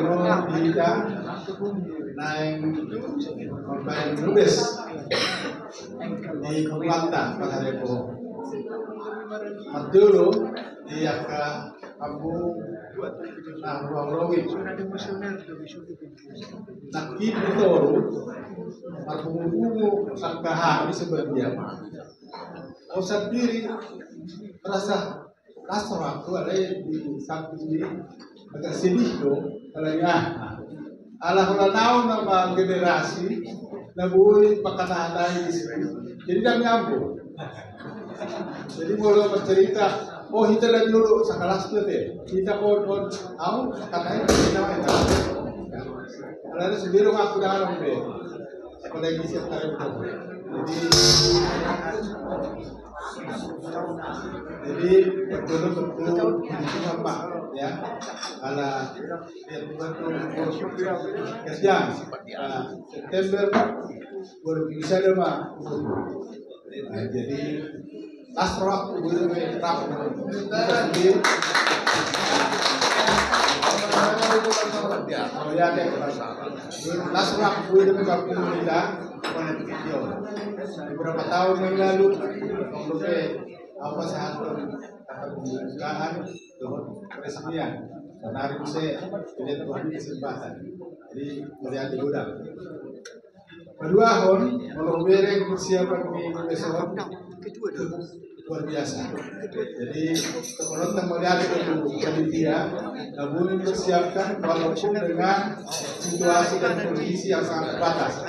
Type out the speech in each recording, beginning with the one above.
Ano kita naik main nubes di Kuanta pasar itu. Dulu di Aka Abu Nawawi. Nakit itu aku angkahan sebenarnya. Usap diri rasa waktu ada di satu sini agak sedih tuh kalanya Allah tahu nama generasi nabuhi pakanahan di sini jadi kami nyambung jadi mulai bercerita oh kita lihat dulu sekelas tuh deh kita on tahu katanya kita lalu sendiri aku dalam deh apalagi sekarang jadi betul-betul apa ya ala betul kerja September baru bisa dema jadi asrak udah merap jadi asrak udah merap kita beberapa tahun yang lalu apa saat pembukaan peresmian dan hari ini saya tidak Tuhan kesempatan jadi melihat di gudang kedua tahun kalau bereng persiapan minggu besok luar biasa jadi penonton melihat itu panitia namun persiapkan walaupun dengan situasi dan kondisi yang sangat terbatas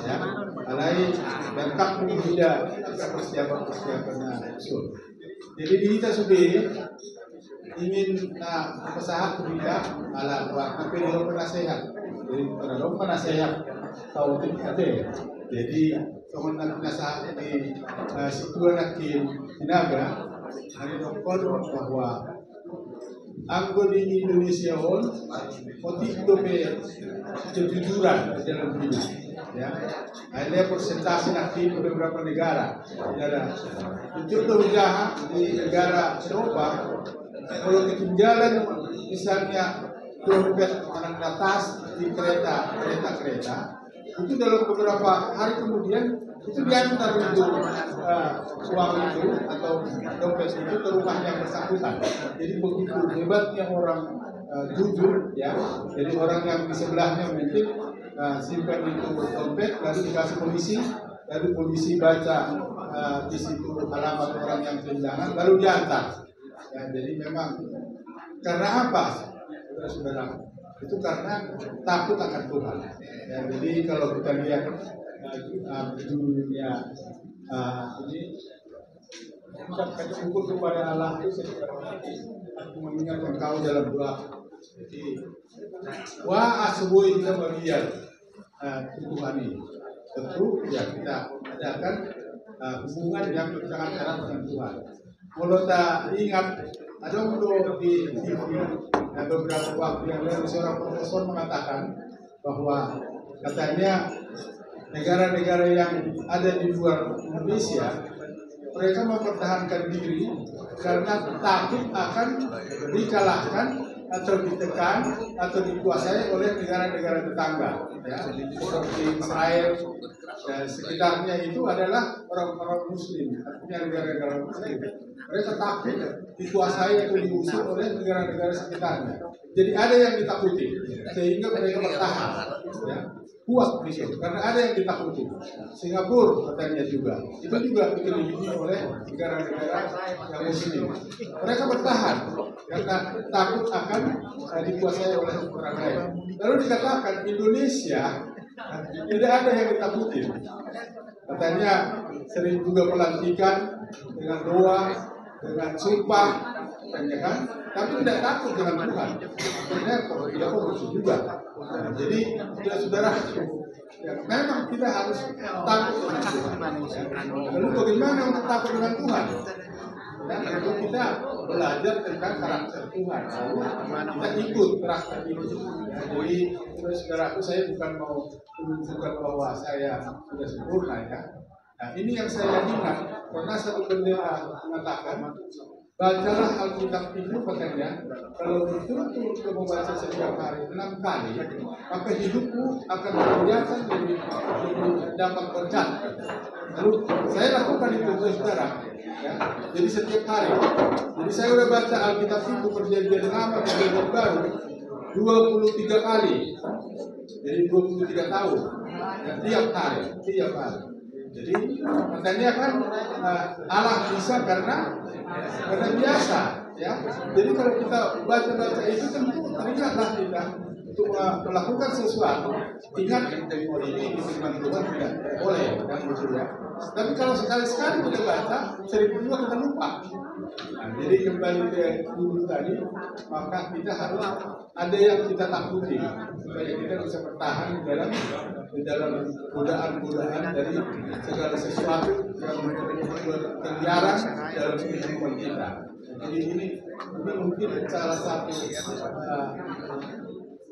ya alai lengkap tidak persiapan jadi kita sudah ingin pesahat tidak ala tapi belum pernah sehat jadi belum pernah sehat tahu tidak jadi kemudian penasahat di situasi hakim Sinaga hari dokter bahwa anggota di Indonesia motif dope kejujuran dalam hidup ya ada persentase hakim di beberapa negara ada itu usaha di negara Eropa kalau ketinggalan misalnya dompet anak atas di kereta itu dalam beberapa hari kemudian itu diantar itu uang itu atau dompet itu ke rumah yang bersangkutan. Jadi begitu hebatnya orang jujur ya. Jadi orang yang di sebelahnya mungkin simpan itu dompet lalu dikasih polisi, lalu polisi baca di situ alamat orang yang kehilangan lalu diantar. Ya, jadi memang karena apa? Saudara, itu karena takut akan Tuhan. Ya, jadi kalau kita lihat dunia ini kita syukur kepada Allah itu aku mengingat engkau dalam doa. Jadi wa asbui kita bagian Tuhan ini. Tentu ya kita adakan hubungan yang sangat erat dengan Tuhan. Kalau tak ingat ada untuk di beberapa waktu yang lalu seorang profesor mengatakan bahwa katanya negara-negara yang ada di luar Indonesia mereka mempertahankan diri karena takut akan dikalahkan atau ditekan atau dikuasai oleh negara-negara tetangga ya seperti Israel dan sekitarnya itu adalah orang-orang Muslim artinya negara-negara Muslim mereka takut dikuasai atau diusir oleh negara-negara sekitarnya jadi ada yang ditakuti sehingga mereka bertahan ya kuat gitu karena ada yang ditakuti Singapura katanya juga itu juga dikelilingi oleh negara-negara yang Muslim mereka bertahan karena takut akan dikuasai oleh orang lain lalu dikatakan Indonesia tidak ada yang ditakuti katanya sering juga pelantikan dengan doa dengan sumpah ya kan tapi tidak takut dengan Tuhan akhirnya kalau tidak korupsi juga jadi saudara ya, memang kita harus takut dengan Tuhan lalu bagaimana untuk takut dengan Tuhan dan lalu kita belajar tentang karakter Tuhan lalu kita ikut karakter itu jadi saudaraku saya bukan mau menunjukkan bahwa saya sudah sempurna ya nah ini yang saya ingat karena satu bendera mengatakan bacalah Alkitab itu katanya, kalau betul-betul kamu baca setiap hari 6 kali, maka hidupmu akan kelihatan lebih dapat berkat. Lalu saya lakukan itu saudara, ya. Jadi setiap hari, jadi saya udah baca Alkitab itu Perjanjian Lama, Perjanjian Baru 23 kali, jadi 23 tahun, ya, tiap hari. Jadi katanya kan Allah bisa karena biasa, ya. Jadi kalau kita baca itu tentu teringatlah kita untuk melakukan sesuatu. Ingat ini firman Tuhan tidak boleh, kan gitu ya. Tapi kalau sekali-sekali kita baca, sering juga kita lupa. Nah, jadi kembali ke dulu tadi, maka kita harus ada yang kita takuti supaya kita bisa bertahan di dalam godaan-godaan dari segala sesuatu yang berkeliaran dalam kehidupan kita. Jadi ini mungkin salah satu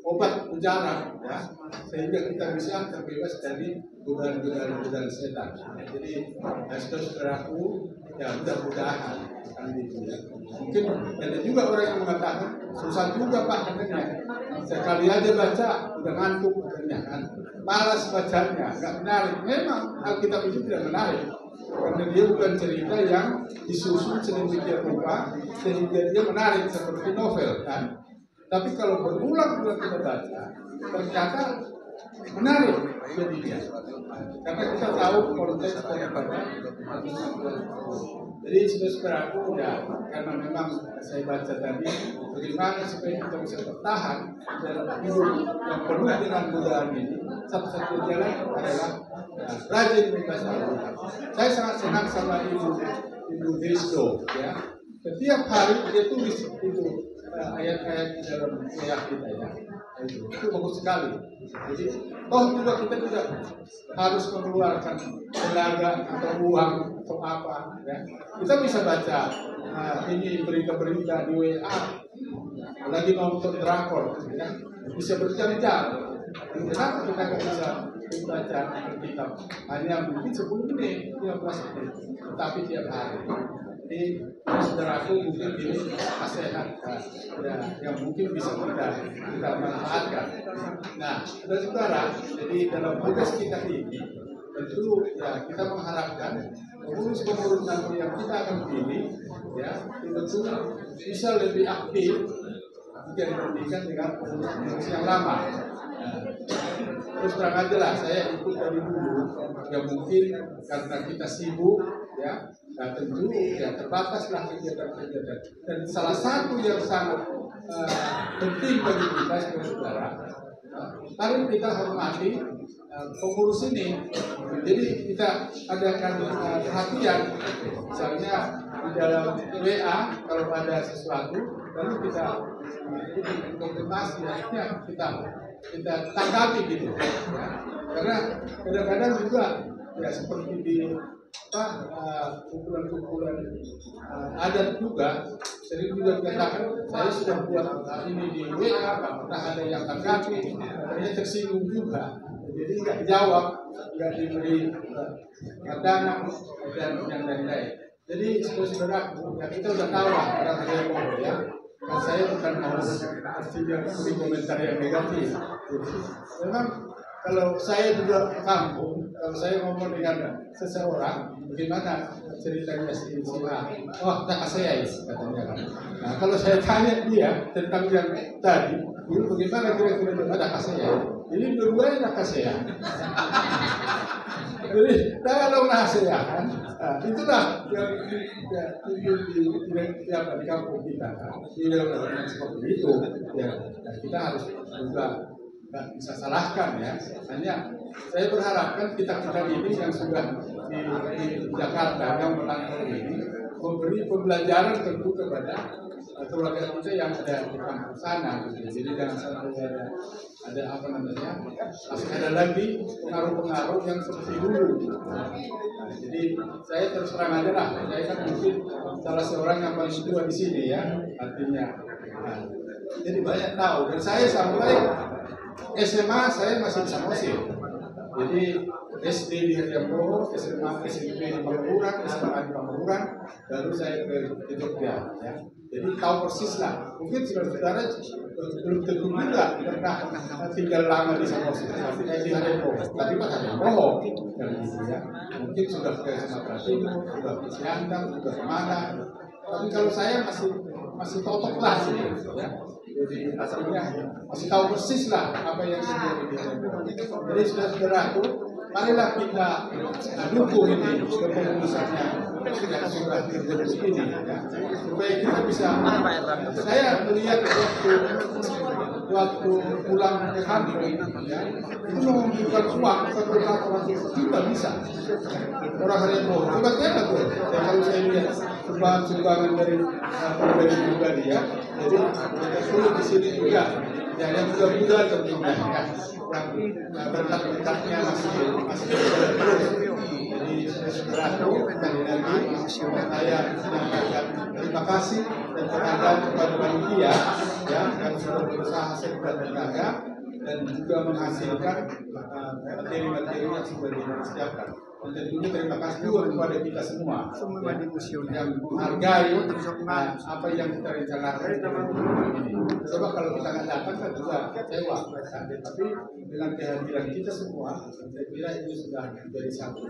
obat mujarab, ya, sehingga kita bisa terbebas dari godaan setan. Jadi saudaraku, ya mudah-mudahan kan gitu ya. Mungkin ada juga orang yang mengatakan susah juga Pak katanya. Sekali aja baca udah ngantuk katanya kan. Malas bacanya, nggak menarik. Memang Alkitab itu tidak menarik karena dia bukan cerita yang disusun sedemikian rupa sehingga dia menarik seperti novel kan. Tapi kalau berulang-ulang kita baca, ternyata menarik jadinya. Karena kita tahu konteks daripada. Jadi saudara-saudaraku, ya, karena memang saya baca tadi, bagaimana supaya kita bisa bertahan dalam hidup yang penuh dengan godaan ini. Satu-satunya jalan adalah rajin membaca Alkitab. Saya sangat senang sama Ibu Risto, ya. Setiap hari dia tulis itu ayat-ayat di dalam ayat kita, ya. Itu bagus sekali. Jadi, juga kita tidak harus mengeluarkan tenaga atau uang atau apa, ya. Kita bisa baca ini berita-berita di WA, lagi nonton drakor, ya. Bisa berjam-jam. Kenapa kita nggak bisa membaca Alkitab hanya mungkin 10 menit, 15 menit, tetapi tiap hari. Jadi saudaraku, mungkin ini nasihat yang mungkin bisa kita manfaatkan. Nah, saudara, jadi dalam tugas kita ini tentu ya kita mengharapkan pengurus-pengurus nanti yang kita akan pilih, ya, tentu bisa lebih aktif jika dibandingkan dengan pengurus yang lama. Terus terang aja lah, saya ikut dari dulu, ya mungkin karena kita sibuk, ya. Nah, tentu ya terbataslah kegiatan-kegiatan. Dan salah satu yang sangat penting bagi kita sebagai saudara, mari kita hormati pengurus ini. Jadi kita adakan perhatian, misalnya di dalam WA kalau ada sesuatu, lalu kita konfirmasi, ya kita tanggapi gitu. Ya. Karena kadang-kadang juga ya seperti di kumpulan-kumpulan adat juga sering juga dikatakan saya sudah buat ini di WA, pernah ada yang tanggapi, katanya tersinggung juga, jadi nggak dijawab, nggak diberi dana dan yang lain-lain. Jadi saudara, ya kita udah tahu lah orang saya ngomong, ya. Kan saya bukan mau beri komentar yang negatif. Jadi, memang kalau saya juga ke kampung, kalau saya ngomong dengan seseorang, bagaimana ceritanya si A? Oh, tak saya katanya kan. Nah, kalau saya tanya dia tentang yang tadi, dulu bagaimana kira-kira ada saya? Jadi dua-duanya ada saya. Jadi kalau saya kan, itulah yang di kampung kita kan. Di dalam seperti itu, ya kita harus juga nggak bisa salahkan, ya. Hanya saya berharapkan kita ini yang sudah di Jakarta yang melangkah ini memberi pembelajaran tentu kepada keluarga kita yang ada di kampung sana. Jadi jangan sampai ada apa namanya, masih ada lagi pengaruh-pengaruh yang seperti dulu. Nah, jadi saya terus terang aja lah, saya kan mungkin salah seorang yang paling tua di sini, ya, artinya. Nah, jadi banyak tahu, dan saya sampai SMA saya masih bisa musik. Jadi SD di Harjamboho, SMA SMP di Pangandaran, SMA di Pangandaran, lalu saya ke Jogja. Ya. Jadi tahu persis lah. Mungkin saudara belum tentu juga pernah tinggal lama di Samosir, di Harjamboho. Tapi Pak Harjamboho, ya. Mungkin sudah ke Sumatera Timur, sudah ke Siantang, sudah kemana. Tapi kalau saya masih totok lah sih. Ya. Jadi asalnya masih tahu persis lah apa yang terjadi di Harjamboho. Jadi saudara-saudaraku, marilah kita dukung ini kepengurusannya yang sudah terjadi ini, ya. Supaya kita bisa. Saya melihat waktu pulang ke kampung, ya, itu mengumpulkan uang beberapa ratus juta bisa. Orang Harjamboho, bagaimana tuh? Ya, kalau saya lihat sumbangan dari pribadi ya. Jadi perlu di sini juga. Ya, yang muda-muda tentunya ya, yang berkat-berkatnya masih terus. Jadi saudaraku sekali lagi saya menyampaikan terima kasih dan penghargaan kepada panitia ya yang sudah berusaha sekuat tenaga dan juga menghasilkan materi-materi yang sudah dipersiapkan. Dan tentunya terima kasih juga kepada kita semua yang menghargai apa yang kita rencanakan ini. Coba kalau kita nggak dapat kan juga kecewa, tapi dengan kehadiran kita semua, saya kira ini sudah menjadi satu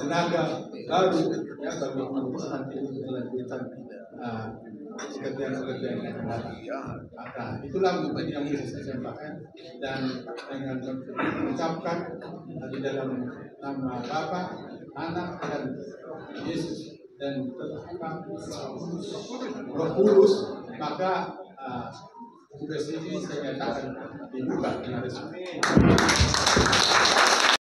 tenaga baru ya bagi nanti untuk melanjutkan pekerjaan-pekerjaan yang akan datang. Nah, itulah mungkin yang bisa saya sampaikan dan dengan mengucapkan di dalam nama Bapa, Anak dan Yesus dan Roh Kudus, maka tugas ini saya nyatakan dibuka dengan resmi.